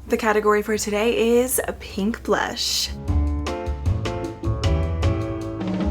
The category for today is a pink blush.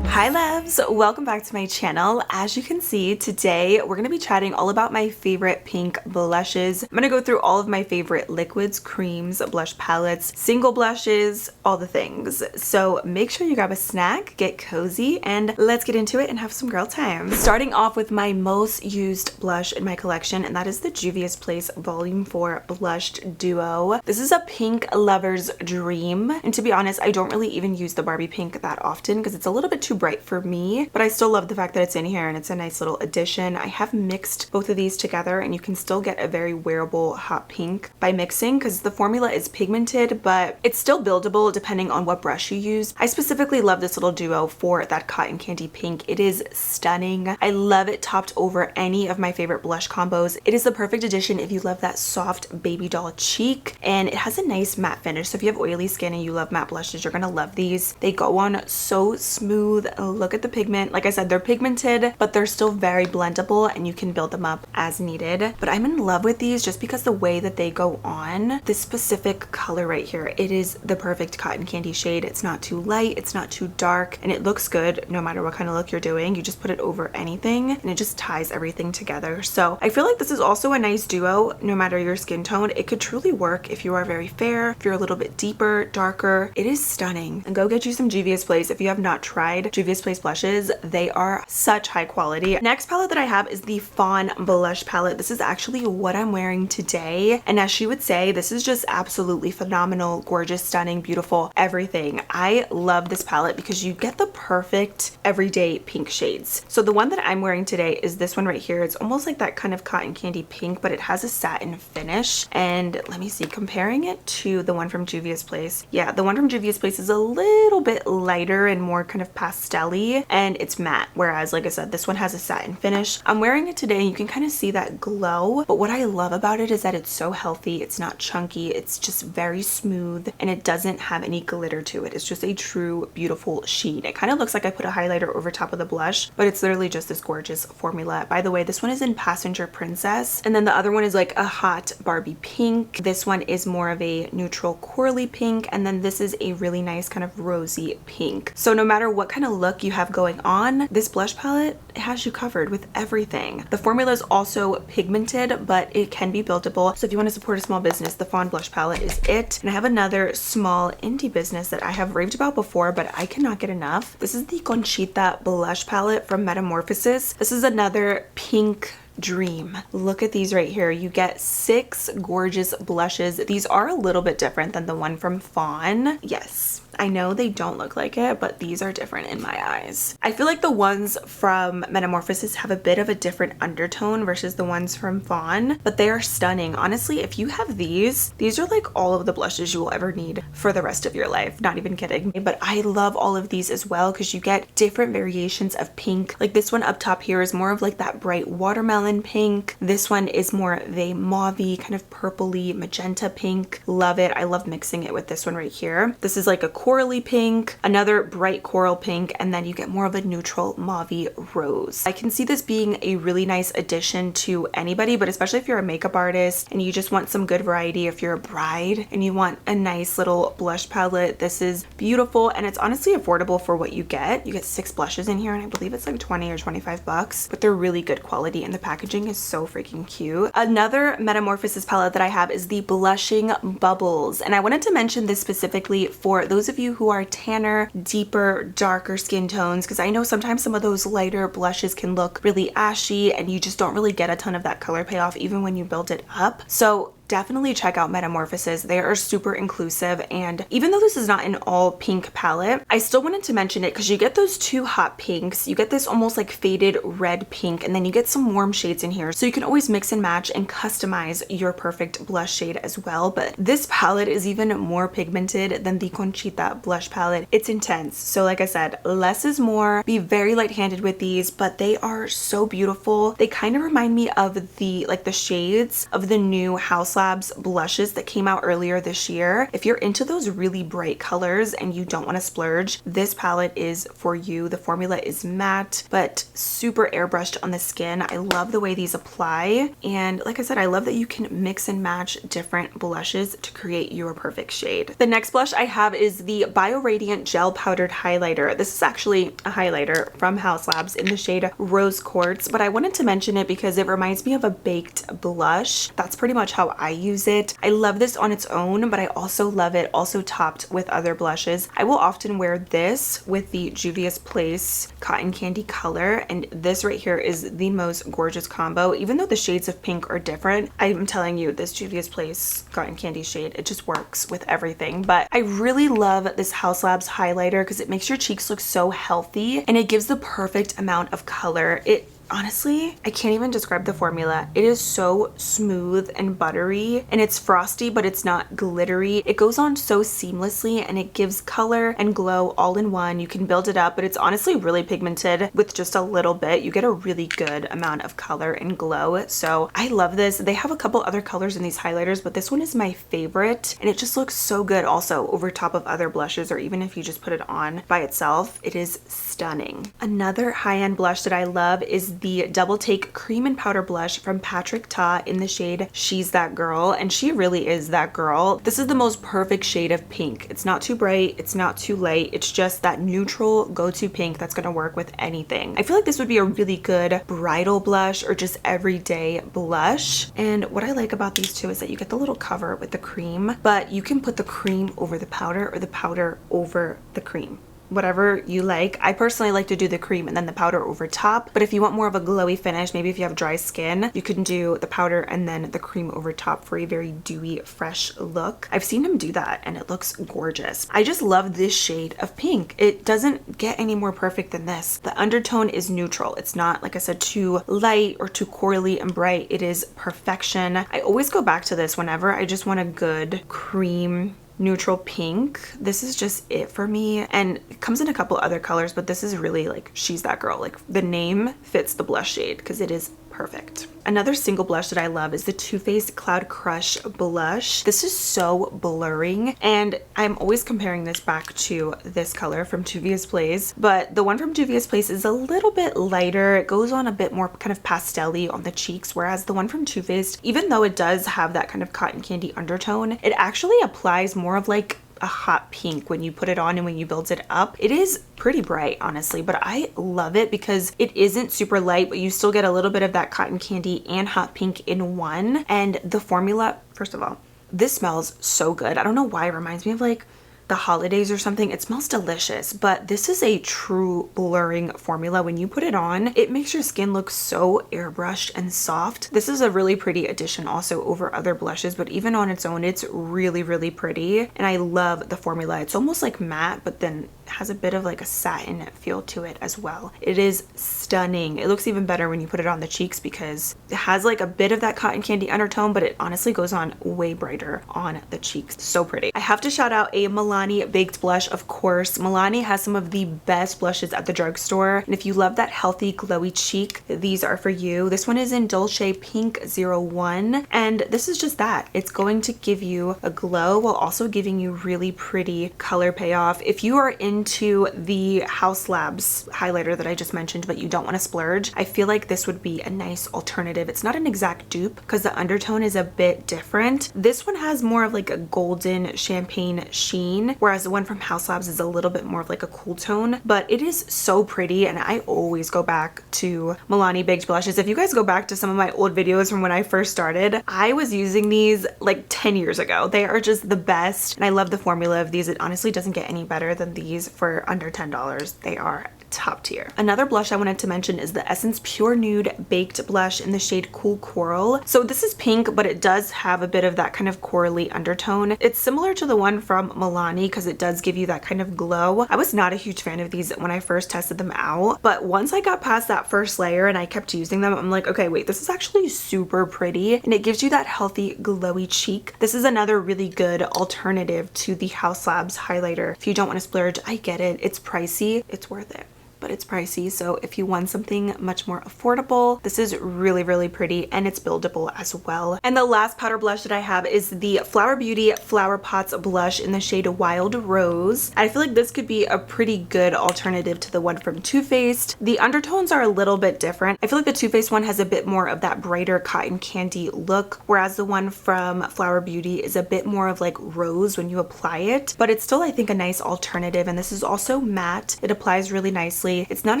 Hi loves, welcome back to my channel. As you can see, today we're going to be chatting all about my favorite pink blushes. I'm going to go through all of my favorite liquids, creams, blush palettes, single blushes, all the things. So make sure you grab a snack, get cozy, and let's get into it and have some girl time. Starting off with my most used blush in my collection, and that is the Juvia's Place Volume 4 Blushed Duo. This is a pink lover's dream, and to be honest, I don't really even use the Barbie pink that often because it's a little bit too bright for me, but I still love the fact that it's in here and it's a nice little addition. I have mixed both of these together and you can still get a very wearable hot pink by mixing because the formula is pigmented, but it's still buildable depending on what brush you use. I specifically love this little duo for that cotton candy pink. It is stunning. I love it topped over any of my favorite blush combos. It is the perfect addition if you love that soft baby doll cheek, and it has a nice matte finish. So if you have oily skin and you love matte blushes, you're gonna love these. They go on so smooth. Look at the pigment. Like I said, they're pigmented, but they're still very blendable and you can build them up as needed. But I'm in love with these just because the way that they go on. This specific color right here, it is the perfect cotton candy shade. It's not too light, it's not too dark, and it looks good no matter what kind of look you're doing. You just put it over anything and it just ties everything together. So I feel like this is also a nice duo no matter your skin tone. It could truly work if you are very fair, if you're a little bit deeper, darker. It is stunning. And go get you some Juvia's Place if you have not tried Juvia's Place blushes. They are such high quality. Next palette that I have is the Fawn blush palette. This is actually what I'm wearing today, and as she would say, this is just absolutely phenomenal, gorgeous, stunning, beautiful, everything. I love this palette because you get the perfect everyday pink shades. So the one that I'm wearing today is this one right here. It's almost like that kind of cotton candy pink, but it has a satin finish. And let me see, comparing it to the one from Juvia's Place. Yeah, the one from Juvia's Place is a little bit lighter and more kind of pastel-y, and it's matte, whereas like I said, this one has a satin finish. I'm wearing it today and you can kind of see that glow, but what I love about it is that it's so healthy. It's not chunky, it's just very smooth, and it doesn't have any glitter to it. It's just a true beautiful sheen. It kind of looks like I put a highlighter over top of the blush, but it's literally just this gorgeous formula. By the way, this one is in Passenger Princess, and then the other one is like a hot Barbie pink. This one is more of a neutral corally pink, and then this is a really nice kind of rosy pink. So no matter what kind of look you have going on, this blush palette has you covered with everything. The formula is also pigmented, but it can be buildable. So if you want to support a small business, the Fawn blush palette is it. And I have another small indie business that I have raved about before, but I cannot get enough. This is the Conchita blush palette from Metamorphosis. This is another pink dream. Look at these right here. You get 6 gorgeous blushes. These are a little bit different than the one from Fawn. Yes, I know they don't look like it, but these are different in my eyes. I feel like the ones from Metamorphosis have a bit of a different undertone versus the ones from Fawn, but they are stunning. Honestly, if you have these are like all of the blushes you will ever need for the rest of your life. Not even kidding. But I love all of these as well because you get different variations of pink. Like this one up top here is more of like that bright watermelon pink. This one is more of a mauvey, kind of purpley magenta pink. Love it. I love mixing it with this one right here. This is like a corally pink, another bright coral pink, and then you get more of a neutral mauvey rose. I can see this being a really nice addition to anybody, but especially if you're a makeup artist and you just want some good variety. If you're a bride and you want a nice little blush palette, this is beautiful, and it's honestly affordable for what you get. You get 6 blushes in here, and I believe it's like 20 or 25 bucks, but they're really good quality and the packaging is so freaking cute. Another Metamorphosis palette that I have is the Blushing Bubbles, and I wanted to mention this specifically for those of you who are tanner, deeper, darker skin tones, because I know sometimes some of those lighter blushes can look really ashy and you just don't really get a ton of that color payoff even when you build it up. So definitely check out Metamorphosis. They are super inclusive, and even though this is not an all pink palette, I still wanted to mention it because you get those 2 hot pinks, you get this almost like faded red pink, and then you get some warm shades in here, so you can always mix and match and customize your perfect blush shade as well. But this palette is even more pigmented than the Conchita blush palette. It's intense. So like I said, less is more. Be very light-handed with these, but they are so beautiful. They kind of remind me of the shades of the new House Labs blushes that came out earlier this year. If you're into those really bright colors and you don't want to splurge, this palette is for you. The formula is matte, but super airbrushed on the skin. I love the way these apply. And like I said, I love that you can mix and match different blushes to create your perfect shade. The next blush I have is the Bio Radiant Gel Powdered Highlighter. This is actually a highlighter from Haus Labs in the shade Rose Quartz, but I wanted to mention it because it reminds me of a baked blush. That's pretty much how I use it. I love this on its own, but I also love it also topped with other blushes. I will often wear this with the Juvia's Place Cotton Candy color, and this right here is the most gorgeous combo. Even though the shades of pink are different, I'm telling you, this Juvia's Place Cotton Candy shade, it just works with everything. But I really love this Haus Labs highlighter because it makes your cheeks look so healthy and it gives the perfect amount of color. Honestly, I can't even describe the formula. It is so smooth and buttery, and it's frosty, but it's not glittery. It goes on so seamlessly and it gives color and glow all in one. You can build it up, but it's honestly really pigmented with just a little bit. You get a really good amount of color and glow. So I love this. They have a couple other colors in these highlighters, but this one is my favorite, and it just looks so good also over top of other blushes, or even if you just put it on by itself, it is stunning. Another high-end blush that I love is the Double Take Cream and Powder Blush from Patrick Ta in the shade She's That Girl, and she really is that girl. This is the most perfect shade of pink. It's not too bright, it's not too light, it's just that neutral go-to pink that's gonna work with anything. I feel like this would be a really good bridal blush or just everyday blush. And what I like about these two is that you get the little cover with the cream, but you can put the cream over the powder or the powder over the cream, whatever you like. I personally like to do the cream and then the powder over top, but if you want more of a glowy finish, maybe if you have dry skin, you can do the powder and then the cream over top for a very dewy, fresh look. I've seen him do that and it looks gorgeous. I just love this shade of pink. It doesn't get any more perfect than this. The undertone is neutral. It's not, like I said, too light or too corally and bright. It is perfection. I always go back to this whenever I just want a good cream neutral pink. This is just it for me, and it comes in a couple other colors, but this is really like She's That Girl. Like, the name fits the blush shade because it is perfect. Another single blush that I love is the Too Faced Cloud Crush blush. This is so blurring, and I'm always comparing this back to this color from Juvia's Place, but the one from Juvia's Place is a little bit lighter. It goes on a bit more kind of pastel-y on the cheeks, whereas the one from Too Faced, even though it does have that kind of cotton candy undertone, it actually applies more of like a hot pink when you put it on and when you build it up. It is pretty bright, honestly, but I love it because it isn't super light, but you still get a little bit of that cotton candy and hot pink in one. And the formula, first of all, this smells so good. I don't know why it reminds me of like the holidays or something. It smells delicious, but this is a true blurring formula. When you put it on, it makes your skin look so airbrushed and soft. This is a really pretty addition also over other blushes, but even on its own, it's really, really pretty. And I love the formula. It's almost like matte, but then has a bit of like a satin feel to it as well. It is stunning. It looks even better when you put it on the cheeks because it has like a bit of that cotton candy undertone, but it honestly goes on way brighter on the cheeks. So pretty. I have to shout out a Milani Baked Blush, of course. Milani has some of the best blushes at the drugstore, and if you love that healthy glowy cheek, these are for you. This one is in Dolce Pink 01, and this is just that. It's going to give you a glow while also giving you really pretty color payoff. If you are into the Haus Labs highlighter that I just mentioned, but you don't want to splurge, I feel like this would be a nice alternative. It's not an exact dupe because the undertone is a bit different. This one has more of like a golden champagne sheen, whereas the one from Haus Labs is a little bit more of like a cool tone, but it is so pretty. And I always go back to Milani Baked Blushes. If you guys go back to some of my old videos from when I first started, I was using these like 10 years ago. They are just the best, and I love the formula of these. It honestly doesn't get any better than these for under $10. They are top tier. Another blush I wanted to mention is the Essence Pure Nude Baked Blush in the shade Cool Coral. So this is pink, but it does have a bit of that kind of corally undertone. It's similar to the one from Milani because it does give you that kind of glow. I was not a huge fan of these when I first tested them out, but once I got past that first layer and I kept using them, I'm like, okay, wait, this is actually super pretty, and it gives you that healthy glowy cheek. This is another really good alternative to the Haus Labs highlighter. If you don't want to splurge, I get it. It's pricey. It's worth it. but it's pricey. So if you want something much more affordable, this is really, really pretty, and it's buildable as well. And the last powder blush that I have is the Flower Beauty Flower Pots blush in the shade Wild Rose. I feel like this could be a pretty good alternative to the one from Too Faced. The undertones are a little bit different. I feel like the Too Faced one has a bit more of that brighter cotton candy look, whereas the one from Flower Beauty is a bit more of like rose when you apply it, but it's still, I think, a nice alternative. And this is also matte. It applies really nicely. It's not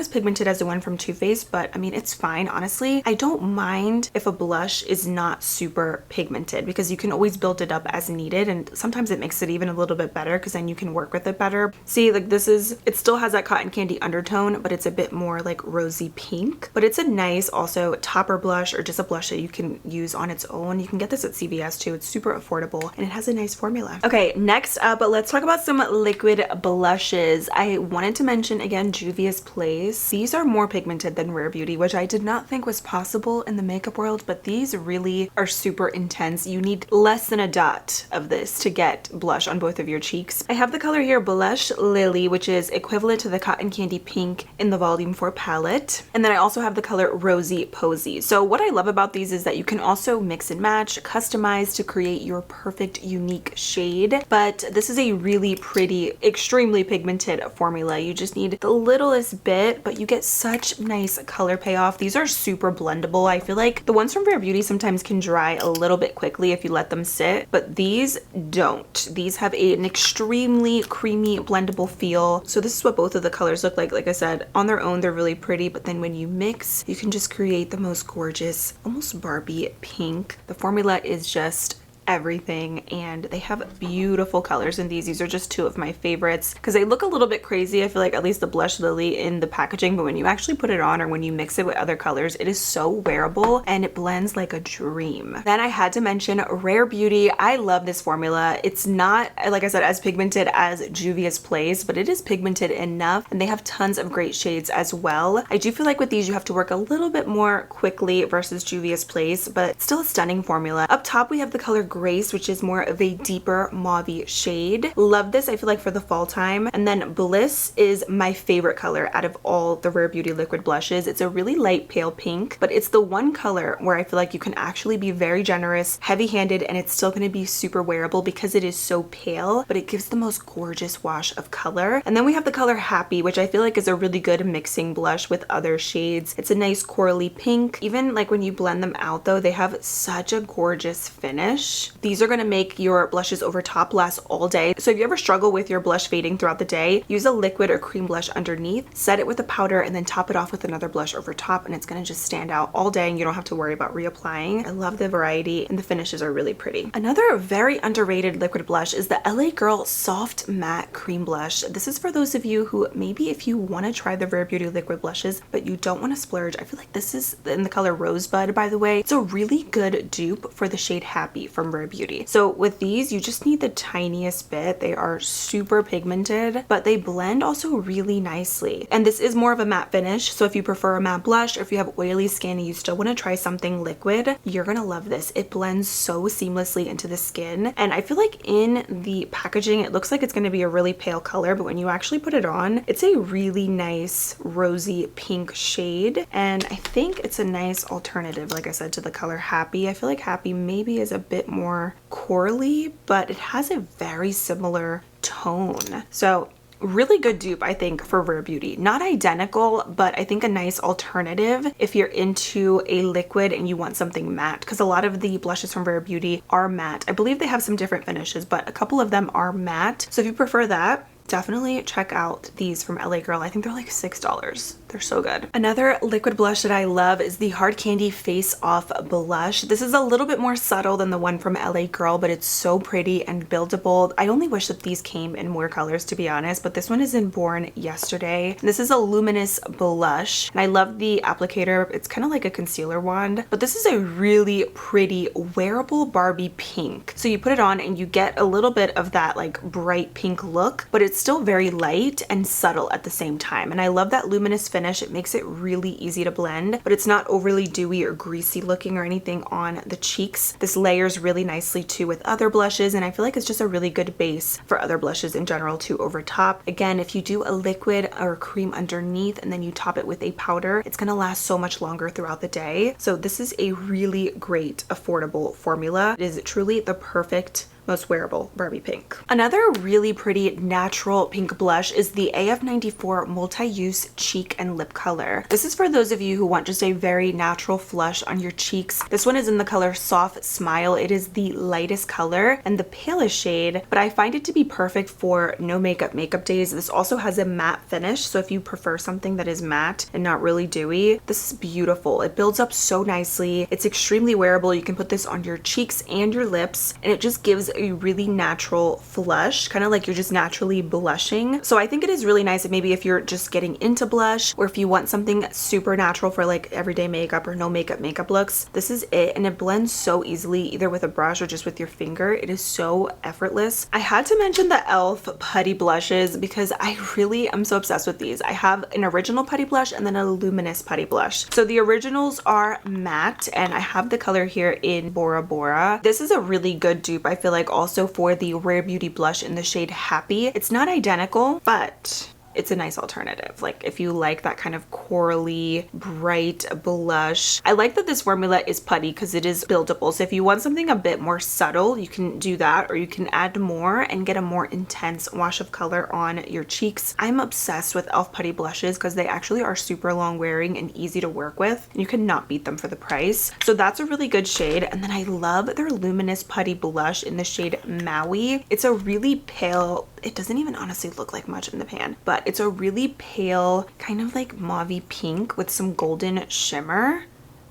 as pigmented as the one from Too Faced, but I mean, it's fine, honestly. I don't mind if a blush is not super pigmented because you can always build it up as needed, and sometimes it makes it even a little bit better because then you can work with it better. See, like this is, it still has that cotton candy undertone, but it's a bit more like rosy pink, but it's a nice also topper blush or just a blush that you can use on its own. You can get this at CVS too. It's super affordable and it has a nice formula. Okay, next up, let's talk about some liquid blushes. I wanted to mention again Juvia's Place. These are more pigmented than Rare Beauty, which I did not think was possible in the makeup world, but these really are super intense. You need less than a dot of this to get blush on both of your cheeks. I have the color here Blush Lily, which is equivalent to the Cotton Candy Pink in the Volume 4 palette. And then I also have the color Rosy Posy. So what I love about these is that you can also mix and match, customize to create your perfect unique shade. But this is a really pretty, extremely pigmented formula. You just need the littlest bit, but you get such nice color payoff. These are super blendable. I feel like the ones from Rare Beauty sometimes can dry a little bit quickly if you let them sit, but these don't. These have an extremely creamy blendable feel. So this is what both of the colors look like. Like I said, on their own they're really pretty, but then when you mix, you can just create the most gorgeous, almost Barbie pink. The formula is just everything, and they have beautiful colors in these. These are just two of my favorites because they look a little bit crazy. I feel like at least the Blush Lily in the packaging, but when you actually put it on or when you mix it with other colors, it is so wearable and it blends like a dream. Then I had to mention Rare Beauty. I love this formula. It's not, like I said, as pigmented as Juvia's Place, but it is pigmented enough, and they have tons of great shades as well. I do feel like with these you have to work a little bit more quickly versus Juvia's Place, but still a stunning formula. Up top we have the color Grace, which is more of a deeper mauve shade. Love this, I feel like, for the fall time. And then Bliss is my favorite color out of all the Rare Beauty liquid blushes. It's a really light pale pink, but it's the one color where I feel like you can actually be very generous, heavy-handed, and it's still going to be super wearable because it is so pale, but it gives the most gorgeous wash of color. And then we have the color Happy, which I feel like is a really good mixing blush with other shades. It's a nice corally pink. Even like when you blend them out though, they have such a gorgeous finish. These are going to make your blushes over top last all day. So if you ever struggle with your blush fading throughout the day, use a liquid or cream blush underneath, set it with a powder, and then top it off with another blush over top, and it's going to just stand out all day and you don't have to worry about reapplying. I love the variety and the finishes are really pretty. Another very underrated liquid blush is the LA Girl Soft Matte Cream Blush. This is for those of you who maybe if you want to try the Rare Beauty liquid blushes but you don't want to splurge. I feel like this is in the color Rosebud, by the way. It's a really good dupe for the shade Happy from Rare Beauty. So with these, you just need the tiniest bit. They are super pigmented, but they blend also really nicely. And this is more of a matte finish. So if you prefer a matte blush, or if you have oily skin and you still want to try something liquid, you're gonna love this. It blends so seamlessly into the skin. And I feel like in the packaging, it looks like it's gonna be a really pale color, but when you actually put it on, it's a really nice rosy pink shade. And I think it's a nice alternative, like I said, to the color Happy. I feel like Happy maybe is a bit more corally, but it has a very similar tone. So really good dupe, I think, for Rare Beauty. Not identical, but I think a nice alternative if you're into a liquid and you want something matte, because a lot of the blushes from Rare Beauty are matte. I believe they have some different finishes, but a couple of them are matte. So if you prefer that, definitely check out these from LA Girl. I think they're like $6. They're so good. Another liquid blush that I love is the Hard Candy Face Off Blush. This is a little bit more subtle than the one from LA Girl, but it's so pretty and buildable. I only wish that these came in more colors, to be honest, but this one is in Born Yesterday. This is a luminous blush, and I love the applicator. It's kind of like a concealer wand, but this is a really pretty wearable Barbie pink. So you put it on and you get a little bit of that like bright pink look, but it's still very light and subtle at the same time. And I love that luminous finish finish. It makes it really easy to blend, but it's not overly dewy or greasy looking or anything on the cheeks. This layers really nicely too with other blushes, and I feel like it's just a really good base for other blushes in general too over top. Again, if you do a liquid or cream underneath and then you top it with a powder, it's gonna last so much longer throughout the day. So this is a really great affordable formula. It is truly the perfect most wearable Barbie pink. Another really pretty natural pink blush is the AF94 multi-use cheek and lip color. This is for those of you who want just a very natural flush on your cheeks. This one is in the color Soft Smile. It is the lightest color and the palest shade, but I find it to be perfect for no makeup days. This also has a matte finish, so if you prefer something that is matte and not really dewy, this is beautiful. It builds up so nicely. It's extremely wearable. You can put this on your cheeks and your lips, and it just gives a really natural flush, kind of like you're just naturally blushing. So I think it is really nice, maybe if you're just getting into blush, or if you want something super natural for like everyday makeup or no makeup looks, this is it. And it blends so easily either with a brush or just with your finger. It is so effortless. I had to mention the e.l.f. putty blushes because I really am so obsessed with these. I have an original putty blush and then a luminous putty blush. So the originals are matte, and I have the color here in Bora Bora. This is a really good dupe, I feel like, also for the Rare Beauty blush in the shade Happy. It's not identical, but it's a nice alternative. Like if you like that kind of corally, bright blush. I like that this formula is putty because it is buildable. So if you want something a bit more subtle, you can do that, or you can add more and get a more intense wash of color on your cheeks. I'm obsessed with e.l.f. putty blushes because they actually are super long wearing and easy to work with. You cannot beat them for the price. So that's a really good shade. And then I love their luminous putty blush in the shade Maui. It's a really pale, it doesn't even honestly look like much in the pan, but it's a really pale, kind of like mauvey pink with some golden shimmer.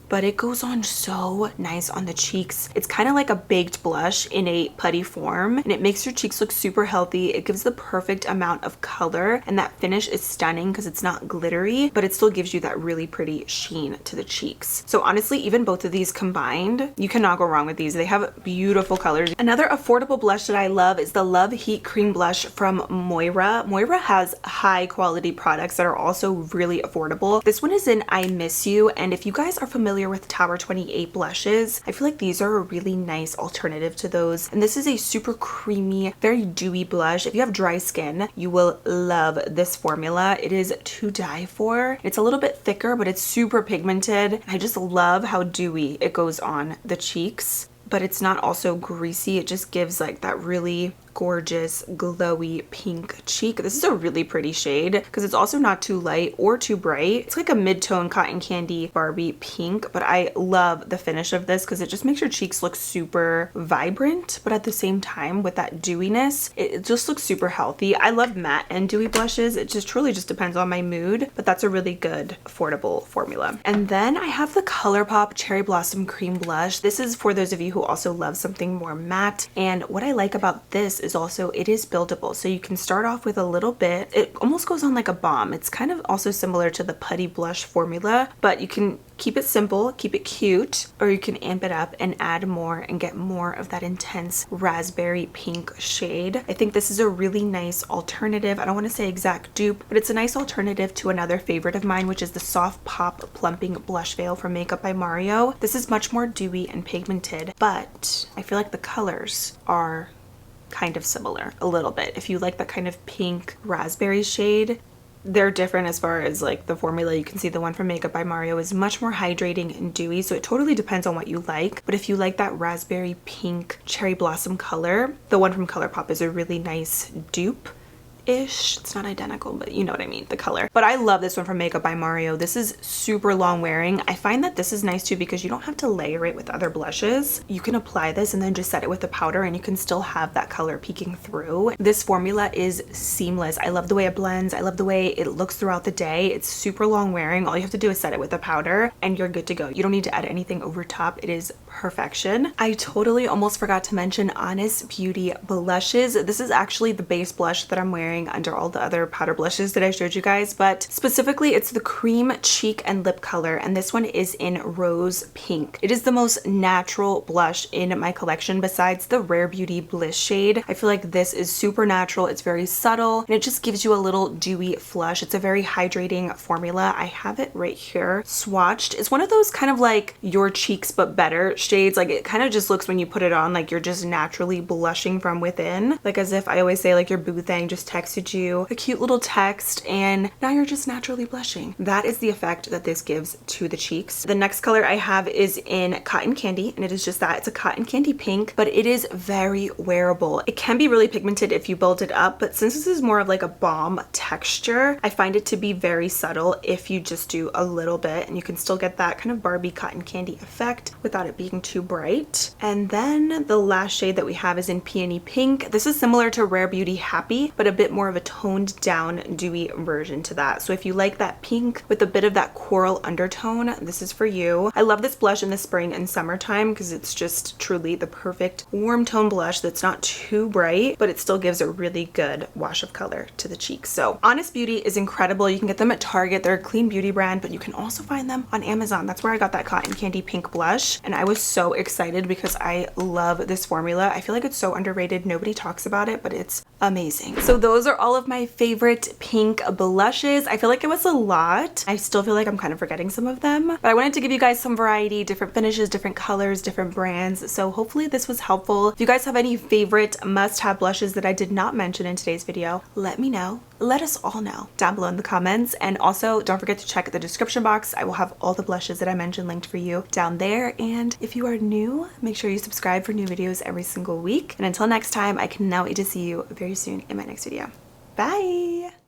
But it goes on so nice on the cheeks. It's kind of like a baked blush in a putty form, and it makes your cheeks look super healthy. It gives the perfect amount of color, and that finish is stunning because it's not glittery, but it still gives you that really pretty sheen to the cheeks. So honestly, even both of these combined, you cannot go wrong with these. They have beautiful colors. Another affordable blush that I love is the Love Heat Cream Blush from Moira. Moira has high quality products that are also really affordable. This one is in I Miss You, and if you guys are familiar with Tower 28 blushes, I feel like these are a really nice alternative to those. And this is a super creamy, very dewy blush. If you have dry skin, you will love this formula. It is to die for. It's a little bit thicker, but it's super pigmented. I just love how dewy it goes on the cheeks, but it's not also greasy. It just gives like that really gorgeous glowy pink cheek. This is a really pretty shade because it's also not too light or too bright. It's like a mid-tone cotton candy Barbie pink, but I love the finish of this because it just makes your cheeks look super vibrant, but at the same time with that dewiness, it just looks super healthy. I love matte and dewy blushes. It just truly just depends on my mood, but that's a really good affordable formula. And then I have the ColourPop Cherry Blossom Cream Blush. This is for those of you who also love something more matte, and what I like about this is also it is buildable. So you can start off with a little bit. It almost goes on like a bomb. It's kind of also similar to the putty blush formula, but you can keep it simple, keep it cute, or you can amp it up and add more and get more of that intense raspberry pink shade. I think this is a really nice alternative. I don't want to say exact dupe, but it's a nice alternative to another favorite of mine, which is the Soft Pop Plumping Blush Veil from Makeup by Mario. This is much more dewy and pigmented, but I feel like the colors are kind of similar a little bit. If you like that kind of pink raspberry shade, they're different as far as like the formula. You can see the one from Makeup by Mario is much more hydrating and dewy, so it totally depends on what you like. But if you like that raspberry pink cherry blossom color, the one from ColourPop is a really nice dupe. It's not identical, but you know what I mean, the color. But I love this one from Makeup by Mario. This is super long wearing. I find that this is nice too because you don't have to layer it with other blushes. You can apply this and then just set it with the powder and you can still have that color peeking through. This formula is seamless. I love the way it blends. I love the way it looks throughout the day. It's super long wearing. All you have to do is set it with the powder and you're good to go. You don't need to add anything over top. It is perfection. I totally almost forgot to mention Honest Beauty blushes. This is actually the base blush that I'm wearing wearing under all the other powder blushes that I showed you guys, but specifically it's the cream cheek and lip color, and this one is in rose pink. It is the most natural blush in my collection besides the Rare Beauty Bliss shade. I feel like this is super natural. It's very subtle and it just gives you a little dewy flush. It's a very hydrating formula. I have it right here swatched. It's one of those kind of like Your Cheeks But Better shades. Like it kind of just looks when you put it on like you're just naturally blushing from within, like as if I always say like your boo thing just texted you a cute little text and now you're just naturally blushing. That is the effect that this gives to the cheeks. The next color I have is in Cotton Candy, and it is just that. It's a cotton candy pink, but it is very wearable. It can be really pigmented if you build it up, but since this is more of like a balm texture, I find it to be very subtle if you just do a little bit, and you can still get that kind of Barbie cotton candy effect without it being too bright. And then the last shade that we have is in Peony Pink. This is similar to Rare Beauty Happy, but a bit more of a toned down dewy version to that. So if you like that pink with a bit of that coral undertone, this is for you. I love this blush in the spring and summertime because it's just truly the perfect warm tone blush that's not too bright, but it still gives a really good wash of color to the cheeks. So Honest Beauty is incredible. You can get them at Target. They're a clean beauty brand, but you can also find them on Amazon. That's where I got that cotton candy pink blush, and I was so excited because I love this formula. I feel like it's so underrated. Nobody talks about it, but it's amazing. So those are all of my favorite pink blushes. I feel like it was a lot. I still feel like I'm kind of forgetting some of them, but I wanted to give you guys some variety, different finishes, different colors, different brands. So hopefully this was helpful. If you guys have any favorite must-have blushes that I did not mention in today's video, let me know. Let us all know down below in the comments. And also don't forget to check the description box. I will have all the blushes that I mentioned linked for you down there. And if you are new, make sure you subscribe for new videos every single week. And until next time, I cannot wait to see you very soon in my next video. Bye!